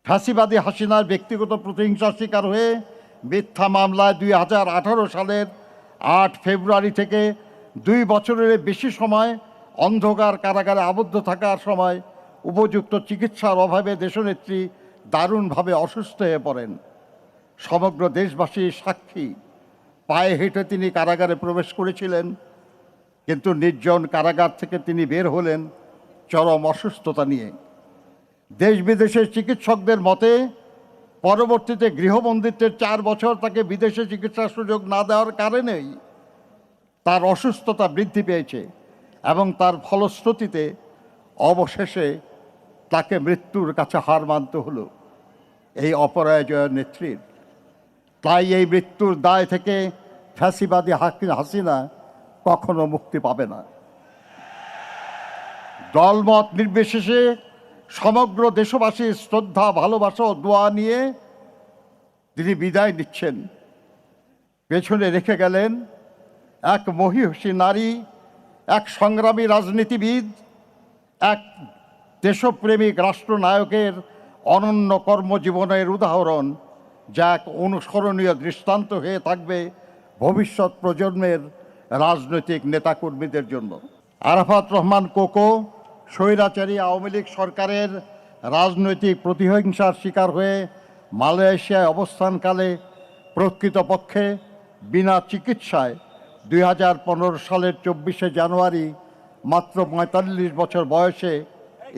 ফ্যাসিবাদী হাসিনার ব্যক্তিগত প্রতিহিংসার শিকার হয়ে মিথ্যা মামলায় 2018 সালের 8 ফেব্রুয়ারি থেকে 2 বছরের বেশি সময় অন্ধকার কারাগারে আবদ্ধ থাকার সময় উপযুক্ত চিকিৎসার অভাবে দেশনেত্রী দারুণভাবে অসুস্থ হয়ে পড়েন। সমগ্র দেশবাসী সাক্ষী, পায়ে হেঁটে তিনি কারাগারে প্রবেশ করেছিলেন, কিন্তু নির্জন কারাগার থেকে তিনি বের হলেন চরম অসুস্থতা নিয়ে। দেশ বিদেশের চিকিৎসকদের মতে পরবর্তীতে গৃহবন্দিত্বের 4 বছর তাকে বিদেশে চিকিৎসার সুযোগ না দেওয়ার কারণেই তার অসুস্থতা বৃদ্ধি পেয়েছে এবং তার ফলশ্রুতিতে অবশেষে তাকে মৃত্যুর কাছে হার মানতে হলো এই অপরাজয় নেত্রীর। তাই এই মৃত্যুর দায় থেকে ফ্যাসিবাদী হাসিনা কখনো মুক্তি পাবে না। দলমত নির্বিশেষে সমগ্র দেশবাসীর শ্রদ্ধা, ভালোবাসা ও দোয়া নিয়ে তিনি বিদায় নিচ্ছেন। পেছনে রেখে গেলেন এক মহিষী নারী, এক সংগ্রামী রাজনীতিবিদ, এক দেশপ্রেমিক রাষ্ট্রনায়কের অনন্য কর্মজীবনের উদাহরণ, যা এক অনুসরণীয় দৃষ্টান্ত হয়ে থাকবে ভবিষ্যৎ প্রজন্মের রাজনৈতিক নেতাকর্মীদের জন্য। আরাফাত রহমান কোকো স্বৈরাচারী আওয়ামী লীগ সরকারের রাজনৈতিক প্রতিহিংসার শিকার হয়ে মালয়েশিয়ায় অবস্থানকালে প্রকৃতপক্ষে বিনা চিকিৎসায় 2015 সালের 24শে জানুয়ারি মাত্র 45 বছর বয়সে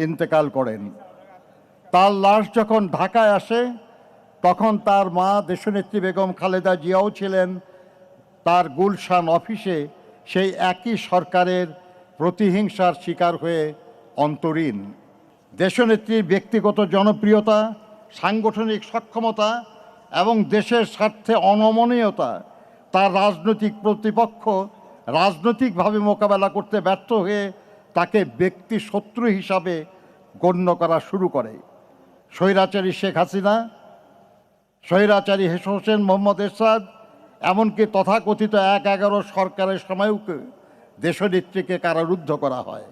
ইন্তেকাল করেন। তার লাশ যখন ঢাকায় আসে তখন তার মা দেশনেত্রী বেগম খালেদা জিয়াও ছিলেন তার গুলশান অফিসে সেই একই সরকারের প্রতিহিংসার শিকার হয়ে অন্তরীণ। দেশনেত্রীর ব্যক্তিগত জনপ্রিয়তা, সাংগঠনিক সক্ষমতা এবং দেশের স্বার্থে অনমনীয়তা তার রাজনৈতিক প্রতিপক্ষ রাজনৈতিকভাবে মোকাবেলা করতে ব্যর্থ হয়ে তাকে ব্যক্তি শত্রু হিসাবে গণ্য করা শুরু করে। স্বৈরাচারী শেখ হাসিনা, স্বৈরাচারী হোসেন মোহাম্মদ এরশাদ, এমনকি তথাকথিত 1/11 সরকারের সময়ও দেশনেত্রীকে কারারুদ্ধ করা হয়।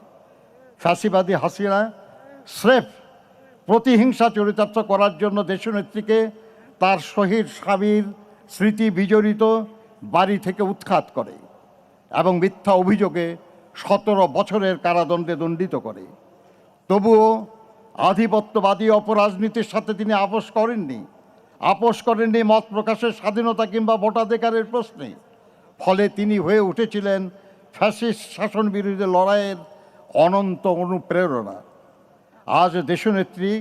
ফ্যাসিবাদী হাসিনা স্রেফ প্রতিহিংসা চরিতার্থ করার জন্য দেশনেত্রীকে তার শহীদ স্বামীর স্মৃতি বিজড়িত বাড়ি থেকে উৎখাত করে এবং মিথ্যা অভিযোগে 17 বছরের কারাদণ্ডে দণ্ডিত করে। তবুও আধিপত্যবাদী অপরাজনীতির সাথে তিনি আপোষ করেননি মত প্রকাশের স্বাধীনতা কিংবা ভোটাধিকারের প্রশ্নে। ফলে তিনি হয়ে উঠেছিলেন ফ্যাসিস্ট শাসন বিরোধী লড়াইয়ের অনন্ত অনুপ্রেরণা। আজ দেশনেত্রী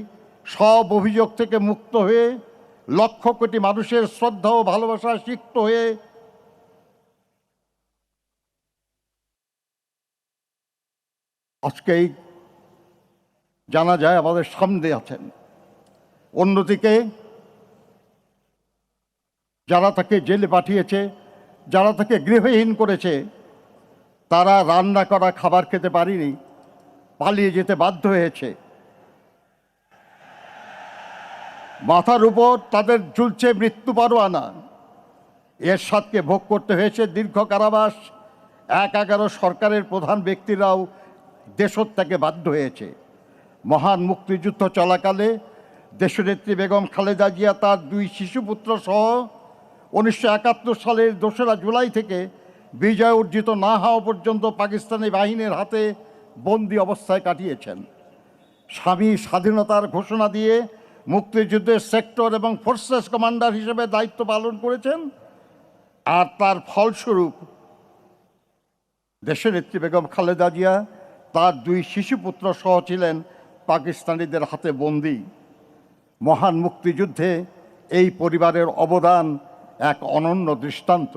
সব অভিযোগ থেকে মুক্ত হয়ে লক্ষ কোটি মানুষের শ্রদ্ধা ও ভালোবাসায় সিক্ত হয়ে আজকেই জানা যায় আমাদের সামনে আছেন। অন্যদিকে যারা তাকে জেলে পাঠিয়েছে, যারা তাকে গৃহহীন করেছে, তারা রান্না করা খাবার খেতে পারেনি, পালিয়ে যেতে বাধ্য হয়েছে। মাথার উপর তাদের ঝুলছে মৃত্যু পরোয়ানা। এরশাদকে ভোগ করতে হয়েছে দীর্ঘ কারাবাস। 1/11 সরকারের প্রধান ব্যক্তিরাও দেশত্যাগে বাধ্য হয়েছে। মহান মুক্তিযুদ্ধ চলাকালে দেশনেত্রী বেগম খালেদা জিয়া তার 2 শিশুপুত্র সহ 1971 সালের 2রা জুলাই থেকে বিজয় অর্জিত না হওয়া পর্যন্ত পাকিস্তানি বাহিনীর হাতে বন্দি অবস্থায় কাটিয়েছেন। স্বামী স্বাধীনতার ঘোষণা দিয়ে মুক্তিযুদ্ধের সেক্টর এবং ফোর্সেস কমান্ডার হিসেবে দায়িত্ব পালন করেছেন। আর তার ফলস্বরূপ দেশনেত্রী বেগম খালেদা জিয়া তার 2 শিশুপুত্র সহ ছিলেন পাকিস্তানিদের হাতে বন্দী। মহান মুক্তিযুদ্ধে এই পরিবারের অবদান এক অনন্য দৃষ্টান্ত।